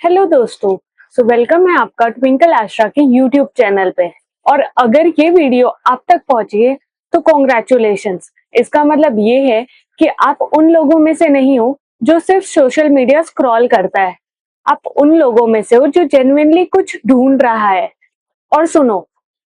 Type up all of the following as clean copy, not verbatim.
Hello दोस्तों। Welcome है आपका ट्विंकल आशा के यूट्यूब चैनल पे। और अगर ये वीडियो आप तक पहुंची है तो कॉन्ग्रेचुलेशंस। इसका मतलब ये है कि आप उन लोगों में से नहीं हो जो सिर्फ सोशल मीडिया स्क्रॉल करता है। आप उन लोगों में से हो जो जेन्युइनली कुछ ढूंढ रहा है। और सुनो,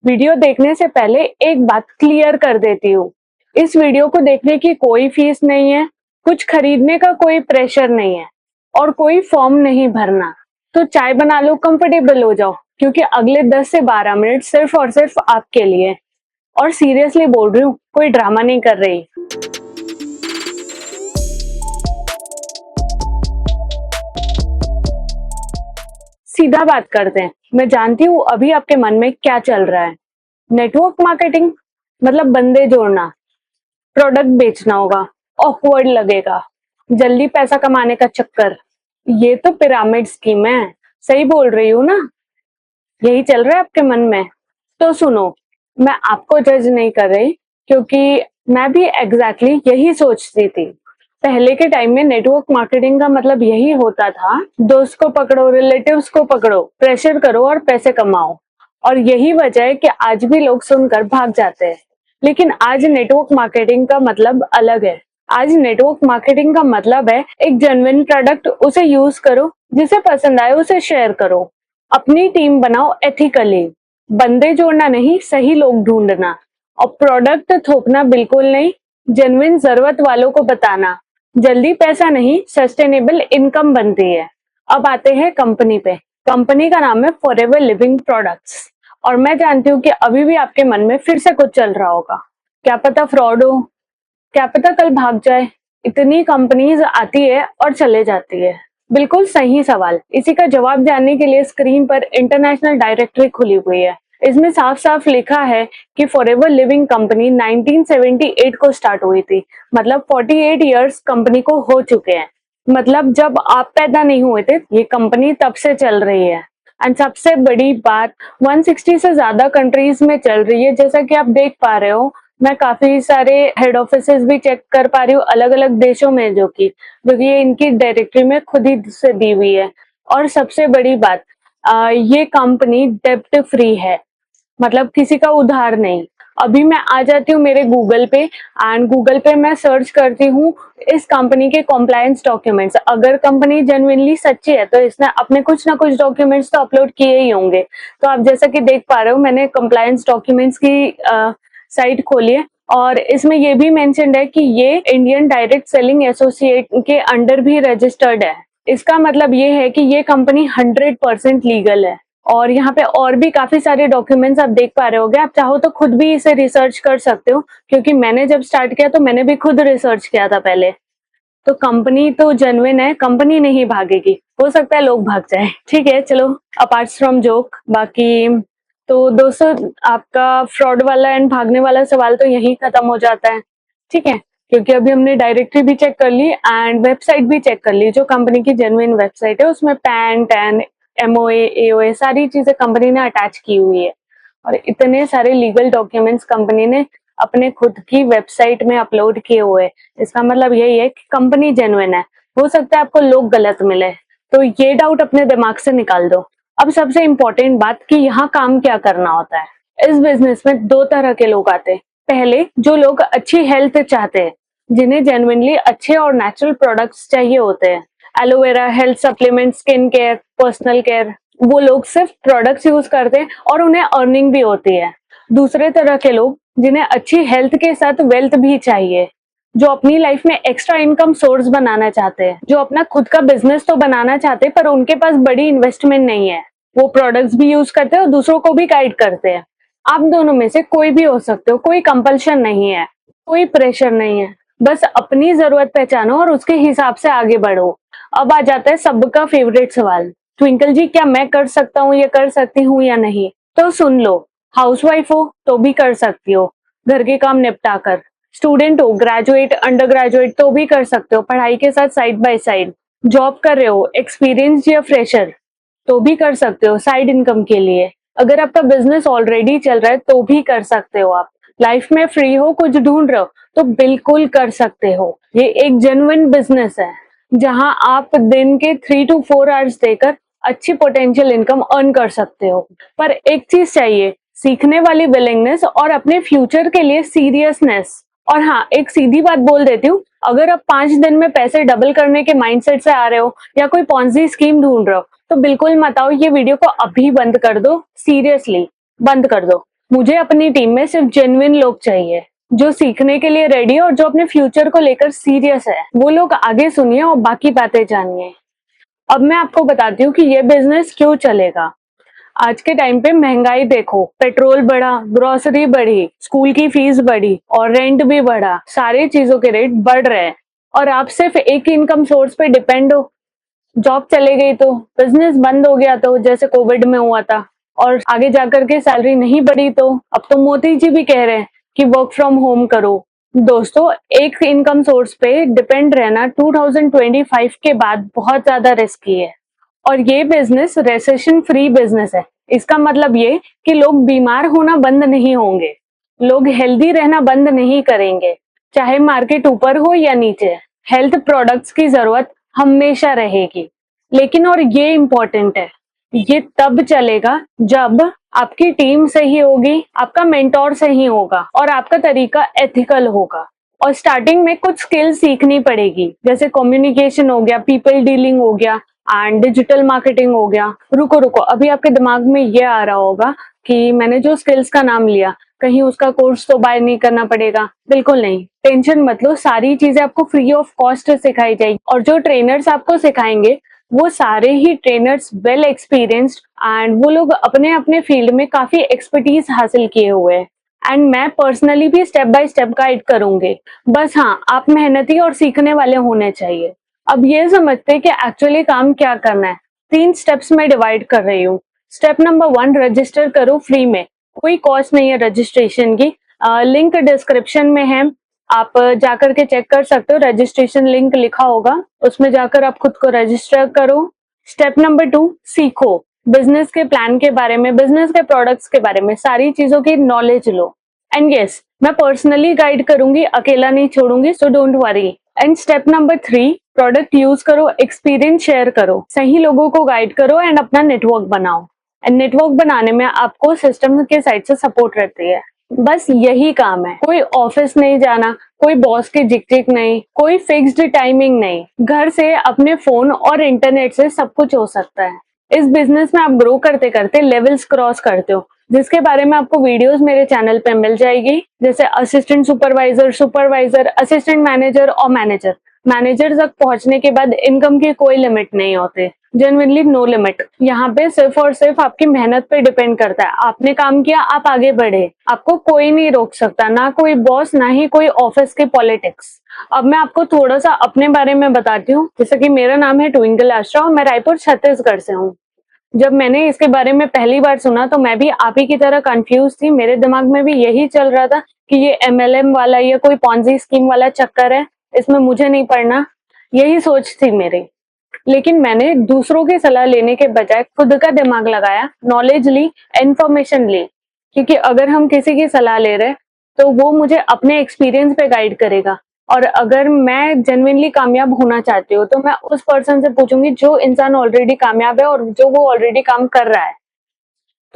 वीडियो देखने से पहले एक बात क्लियर कर देती हूँ। इस वीडियो को देखने की कोई फीस नहीं है, कुछ खरीदने का कोई प्रेशर नहीं है और कोई फॉर्म नहीं भरना। तो चाय बना लो, कंफर्टेबल हो जाओ, क्योंकि अगले 10 से 12 मिनट सिर्फ और सिर्फ आपके लिए। और सीरियसली बोल रही हूँ, कोई ड्रामा नहीं कर रही। सीधा बात करते हैं। मैं जानती हूँ अभी आपके मन में क्या चल रहा है। नेटवर्क मार्केटिंग मतलब बंदे जोड़ना, प्रोडक्ट बेचना होगा, ऑकवर्ड लगेगा, जल्दी पैसा कमाने का चक्कर। ये तो पिरामिड स्कीम है। सही बोल रही हूँ ना? यही चल रहा है आपके मन में? तो सुनो, मैं आपको जज नहीं कर रही, क्योंकि मैं भी एग्जैक्टली यही सोचती थी। पहले के टाइम में नेटवर्क मार्केटिंग का मतलब यही होता था, दोस्त को पकड़ो, रिलेटिव्स को पकड़ो, प्रेशर करो और पैसे कमाओ। और यही वजह है कि आज भी लोग सुनकर भाग जाते हैं। लेकिन आज नेटवर्क मार्केटिंग का मतलब अलग है। आज नेटवर्क मार्केटिंग का मतलब है एक जेन्युइन प्रोडक्ट, उसे यूज करो, जिसे पसंद आए उसे शेयर करो, अपनी टीम बनाओ एथिकली। बंदे जोड़ना नहीं, सही लोग ढूंढना। और प्रोडक्ट थोपना बिल्कुल नहीं, जेन्युइन जरूरत वालों को बताना। जल्दी पैसा नहीं, सस्टेनेबल इनकम बनती है। अब आते हैं कंपनी पे। कंपनी का नाम है फॉरएवर लिविंग प्रोडक्ट्स। और मैं जानती हूँ कि अभी भी आपके मन में फिर से कुछ चल रहा होगा। क्या पता फ्रॉड हो, क्या पता कल भाग जाए। इतनी कंपनीज आती है और चले जाती है। बिल्कुल सही सवाल। इसी का जवाब जानने के लिए स्क्रीन पर इंटरनेशनल डायरेक्टरी खुली हुई है। इसमें साफ साफ लिखा है कि फॉरएवर लिविंग कंपनी 1978 को स्टार्ट हुई थी। मतलब 48 इयर्स कंपनी को हो चुके हैं। मतलब जब आप पैदा नहीं हुए थे, ये कंपनी तब से चल रही है। एंड सबसे बड़ी बात, 160 से ज्यादा कंट्रीज में चल रही है। जैसा कि आप देख पा रहे हो, मैं काफी सारे हेड ऑफिसेस भी चेक कर पा रही हूँ अलग अलग देशों में, जो कि ये इनकी डायरेक्टरी में खुद ही से दी हुई है। और सबसे बड़ी बात, ये कंपनी डेब्ट फ्री है, मतलब किसी का उधार नहीं। अभी मैं आ जाती हूँ मेरे गूगल पे, एंड गूगल पे मैं सर्च करती हूँ इस कंपनी के कॉम्प्लायंस डॉक्यूमेंट्स। अगर कंपनी जेन्युइनली सच्ची है तो इसने अपने कुछ ना कुछ डॉक्यूमेंट्स तो अपलोड किए ही होंगे। तो आप जैसा कि देख पा रहे हो, मैंने कॉम्प्लायंस डॉक्यूमेंट्स की साइट खोली है और इसमें ये भी मेंशन्ड है कि ये इंडियन डायरेक्ट सेलिंग एसोसिएट के अंडर भी रजिस्टर्ड है। इसका मतलब ये है कि ये कंपनी 100% लीगल है। और यहाँ पे और भी काफी सारे डॉक्यूमेंट्स आप देख पा रहे होगे। आप चाहो तो खुद भी इसे रिसर्च कर सकते हो, क्योंकि मैंने जब स्टार्ट किया तो मैंने भी खुद रिसर्च किया था पहले। तो कंपनी तो जेन्युइन है, कंपनी नहीं भागेगी। हो सकता है लोग भाग जाए, ठीक है, चलो अपार्ट फ्रॉम जोक। बाकी तो दोस्तों, आपका फ्रॉड वाला एंड भागने वाला सवाल तो यहीं खत्म हो जाता है, ठीक है, क्योंकि अभी हमने डायरेक्टरी भी चेक कर ली एंड वेबसाइट भी चेक कर ली। जो कंपनी की जेन्युइन वेबसाइट है उसमें पैन, टैन, एमओए, एओए सारी चीजें कंपनी ने अटैच की हुई है। और इतने सारे लीगल डॉक्यूमेंट्स कंपनी ने अपने खुद की वेबसाइट में अपलोड किए हुए। इसका मतलब यही है कि कंपनी जेन्युइन है। हो सकता है आपको लोग गलत मिले, तो ये डाउट अपने दिमाग से निकाल दो। अब सबसे इम्पोर्टेंट बात कि यहाँ काम क्या करना होता है। इस बिजनेस में दो तरह के लोग आते हैं। पहले, जो लोग अच्छी हेल्थ चाहते हैं, जिन्हें जेन्युइनली अच्छे और नेचुरल प्रोडक्ट्स चाहिए होते हैं, aloe vera, health supplement, skin care, personal care, वो लोग सिर्फ प्रोडक्ट्स यूज करते हैं और उन्हें अर्निंग भी होती है। दूसरे तरह के लोग, जिन्हें अच्छी हेल्थ के साथ वेल्थ भी चाहिए, जो अपनी लाइफ में एक्स्ट्रा इनकम सोर्स बनाना चाहते हैं, जो अपना खुद का बिजनेस तो बनाना चाहते हैं पर उनके पास बड़ी इन्वेस्टमेंट नहीं है। वो प्रोडक्ट्स भी यूज करते हैं और दूसरों को भी गाइड करते हैं। आप दोनों में से कोई भी हो सकते हो, कोई कंपल्शन नहीं है, कोई प्रेशर नहीं है। बस अपनी जरूरत पहचानो और उसके हिसाब से आगे बढ़ो। अब आ जाता है सबका फेवरेट सवाल, ट्विंकल जी, क्या मैं कर सकता हूँ, या कर सकती हूँ या नहीं? तो सुन लो, हाउसवाइफ हो तो भी कर सकती हो, घर के काम निपटा कर। स्टूडेंट हो, ग्रेजुएट, अंडर ग्रेजुएट, तो भी कर सकते हो, पढ़ाई के साथ साइड बाय साइड। जॉब कर रहे हो, एक्सपीरियंस या फ्रेशर, तो भी कर सकते हो साइड इनकम के लिए। अगर आपका बिजनेस ऑलरेडी चल रहा है तो भी कर सकते हो। आप लाइफ में फ्री हो, कुछ ढूंढ रहे हो, तो बिल्कुल कर सकते हो। ये एक जेन्युइन बिजनेस है, जहां आप दिन के 3 to 4 आवर्स देकर अच्छी पोटेंशियल इनकम अर्न कर सकते हो। पर एक चीज चाहिए, सीखने वाली विलिंगनेस और अपने फ्यूचर के लिए सीरियसनेस। और हाँ, एक सीधी बात बोल देती हूँ, अगर आप 5 दिन में पैसे डबल करने के माइंडसेट से आ रहे हो या कोई पॉन्जी स्कीम ढूंढ रहे हो तो बिल्कुल मत आओ, ये वीडियो को अभी बंद कर दो, सीरियसली बंद कर दो। मुझे अपनी टीम में सिर्फ जेन्युइन लोग चाहिए जो सीखने के लिए रेडी है और जो अपने फ्यूचर को लेकर सीरियस है। वो लोग आगे सुनिए और बाकी बातें जानिए। अब मैं आपको बताती हूँ कि ये बिजनेस क्यों चलेगा। आज के टाइम पे महंगाई देखो, पेट्रोल बढ़ा, ग्रोसरी बढ़ी, स्कूल की फीस बढ़ी और रेंट भी बढ़ा, सारी चीजों के रेट बढ़ रहे हैं और आप सिर्फ एक इनकम सोर्स पे डिपेंड हो। जॉब चले गई तो, बिजनेस बंद हो गया तो, जैसे कोविड में हुआ था, और आगे जाकर के सैलरी नहीं बढ़ी तो अब तो मोदी जी भी कह रहे हैं कि वर्क फ्रॉम होम करो। दोस्तों, एक इनकम सोर्स पे डिपेंड रहना 2025 के बाद बहुत ज्यादा रिस्की है। और ये बिजनेस रेसेशन फ्री बिजनेस है। इसका मतलब ये कि लोग बीमार होना बंद नहीं होंगे, लोग हेल्दी रहना बंद नहीं करेंगे, चाहे मार्केट ऊपर हो या नीचे। हेल्थ प्रोडक्ट्स की जरूरत हमेशा रहेगी। लेकिन और ये इम्पोर्टेंट है, ये तब चलेगा जब आपकी टीम सही होगी, आपका मेंटोर सही होगा और आपका तरीका एथिकल होगा। और स्टार्टिंग में कुछ स्किल सीखनी पड़ेगी, जैसे कम्युनिकेशन हो गया, पीपल डीलिंग हो गया एंड डिजिटल मार्केटिंग हो गया। रुको रुको, अभी आपके दिमाग में ये आ रहा होगा कि मैंने जो स्किल्स का नाम लिया, कहीं उसका कोर्स तो बाय नहीं करना पड़ेगा। बिल्कुल नहीं, टेंशन मत लो, सारी चीजें आपको फ्री ऑफ कॉस्ट सिखाई जाएगी। और जो ट्रेनर्स आपको सिखाएंगे वो सारे ही ट्रेनर्स वेल एक्सपीरियंस्ड एंड वो लोग अपने अपने फील्ड में काफी एक्सपर्टीज हासिल किए हुए हैं। एंड मैं पर्सनली भी स्टेप बाय स्टेप गाइड करूंगी। बस हाँ, आप मेहनती और सीखने वाले होने चाहिए। अब ये समझते हैं कि एक्चुअली काम क्या करना है। 3 स्टेप्स में डिवाइड कर रही हूँ। स्टेप नंबर 1, रजिस्टर करो फ्री में, कोई कॉस्ट नहीं है रजिस्ट्रेशन की। लिंक डिस्क्रिप्शन में है, आप जाकर के चेक कर सकते हो, रजिस्ट्रेशन लिंक लिखा होगा, उसमें जाकर आप खुद को रजिस्टर करो। स्टेप नंबर 2, सीखो बिजनेस के प्लान के बारे में, बिजनेस के प्रोडक्ट्स के बारे में, सारी चीजों की नॉलेज लो। एंड यस, मैं पर्सनली गाइड करूंगी, अकेला नहीं छोड़ूंगी, so don't worry. And step number 3, product use करो, एक्सपीरियंस शेयर करो, सही लोगों को गाइड करो एंड अपना नेटवर्क बनाओ। एंड नेटवर्क बनाने में आपको सिस्टम के साइड से सपोर्ट रहती है। बस यही काम है, कोई ऑफिस नहीं जाना, कोई बॉस की झिक नहीं, कोई फिक्स्ड टाइमिंग नहीं, घर से अपने फोन और इंटरनेट से सब कुछ हो सकता है। इस बिजनेस में आप ग्रो करते करते लेवल्स क्रॉस करते हो, जिसके बारे में आपको वीडियोस मेरे चैनल पे मिल जाएगी, जैसे assistant supervisor, supervisor, assistant manager और मैनेजर। मैनेजर तक पहुंचने के बाद इनकम की कोई लिमिट नहीं होते, जेन्युइनली नो लिमिट। यहाँ पे सिर्फ और सिर्फ आपकी मेहनत पे डिपेंड करता है। आपने काम किया, आप आगे बढ़े, आपको कोई नहीं रोक सकता, ना कोई बॉस, ना ही कोई ऑफिस के पॉलिटिक्स। अब मैं आपको थोड़ा सा अपने बारे में बताती हूँ। जैसे कि मेरा नाम है ट्विंकल आश्रा और मैं रायपुर छत्तीसगढ़ से हूँ। जब मैंने इसके बारे में पहली बार सुना तो मैं भी आप ही की तरह कंफ्यूज थी। मेरे दिमाग में भी यही चल रहा था कि ये एमएलएम वाला या कोई पॉन्जी स्कीम वाला चक्कर है, इसमें मुझे नहीं पढ़ना, यही सोच थी मेरी। लेकिन मैंने दूसरों की सलाह लेने के बजाय खुद का दिमाग लगाया, नॉलेज ली, इंफॉर्मेशन ली, क्योंकि अगर हम किसी की सलाह ले रहे तो वो मुझे अपने एक्सपीरियंस पे गाइड करेगा। और अगर मैं जेन्युइनली कामयाब होना चाहती हूँ तो मैं उस पर्सन से पूछूंगी जो इंसान ऑलरेडी कामयाब है और जो वो ऑलरेडी काम कर रहा है।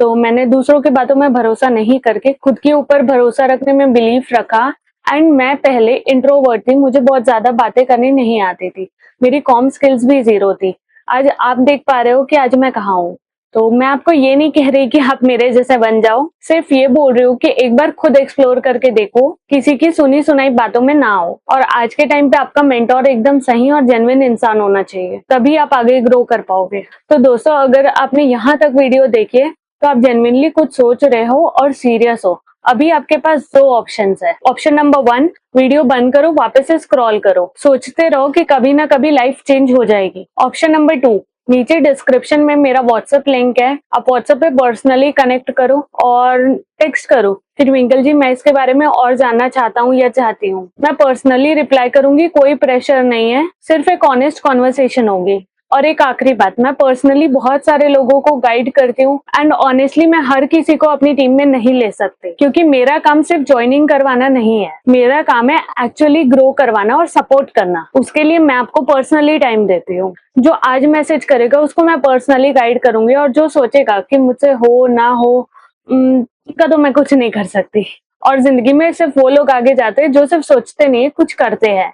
तो मैंने दूसरों की बातों में भरोसा नहीं करके खुद के ऊपर भरोसा रखने में बिलीफ रखा। एंड मैं पहले इंट्रोवर्ट थी, मुझे बहुत ज्यादा बातें करनी नहीं आती थी, मेरी कॉम स्किल्स भी जीरो थी। आज आप देख पा रहे हो कि आज मैं कहाँ हूँ। तो मैं आपको ये नहीं कह रही कि आप मेरे जैसे बन जाओ, सिर्फ ये बोल रही हूँ कि एक बार खुद एक्सप्लोर करके देखो, किसी की सुनी सुनाई बातों में ना आओ। और आज के टाइम पे आपका मेंटोर एकदम सही और जेन्युइन इंसान होना चाहिए, तभी आप आगे ग्रो कर पाओगे। तो दोस्तों, अगर आपने यहाँ तक वीडियो देखी है तो आप जेन्युइनली कुछ सोच रहे हो और सीरियस हो। अभी आपके पास 2 ऑप्शंस है। ऑप्शन नंबर 1, वीडियो बंद करो, वापस से स्क्रॉल करो, सोचते रहो कि कभी ना कभी लाइफ चेंज हो जाएगी। ऑप्शन नंबर 2, नीचे डिस्क्रिप्शन में मेरा व्हाट्सएप लिंक है, आप व्हाट्सएप पे पर्सनली कनेक्ट करो और टेक्स्ट करो कि ट्विंकल जी मैं इसके बारे में और जानना चाहता हूँ या चाहती हूँ। मैं पर्सनली रिप्लाई करूंगी, कोई प्रेशर नहीं है, सिर्फ एक ऑनेस्ट कॉन्वर्सेशन होगी। और एक आखिरी बात, मैं पर्सनली बहुत सारे लोगों को गाइड करती हूँ एंड ऑनेस्टली मैं हर किसी को अपनी टीम में नहीं ले सकती, क्योंकि मेरा काम सिर्फ ज्वाइनिंग करवाना नहीं है, मेरा काम है एक्चुअली ग्रो करवाना और सपोर्ट करना। उसके लिए मैं आपको पर्सनली टाइम देती हूँ। जो आज मैसेज करेगा उसको मैं पर्सनली गाइड करूंगी, और जो सोचेगा कि मुझसे हो ना हो का तो मैं कुछ नहीं कर सकती। और जिंदगी में सिर्फ वो लोग आगे जाते हैं जो सिर्फ सोचते नहीं कुछ करते हैं।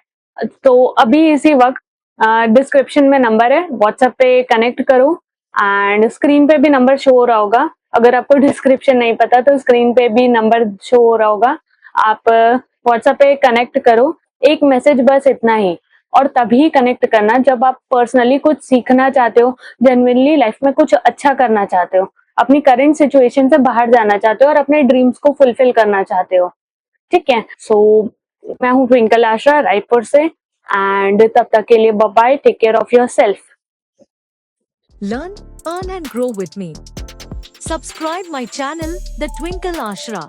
तो अभी इसी वक्त डिस्क्रिप्शन में नंबर है, व्हाट्सएप पे कनेक्ट करो एंड स्क्रीन पे भी नंबर शो हो रहा होगा। अगर आपको डिस्क्रिप्शन नहीं पता तो स्क्रीन पे भी नंबर शो हो रहा होगा, आप व्हाट्सएप पे कनेक्ट करो। एक मैसेज बस इतना ही, और तभी कनेक्ट करना जब आप पर्सनली कुछ सीखना चाहते हो, जेन्युइनली लाइफ में कुछ अच्छा करना चाहते हो, अपनी करंट सिचुएशन से बाहर जाना चाहते हो और अपने ड्रीम्स को फुलफिल करना चाहते हो। ठीक है, सो मैं हूँ ट्विंकल आशा रायपुर से, एंड तब तक के लिए bye bye, take care of your self. Learn, earn and grow with me. Subscribe my channel, The Twinkle Ashra.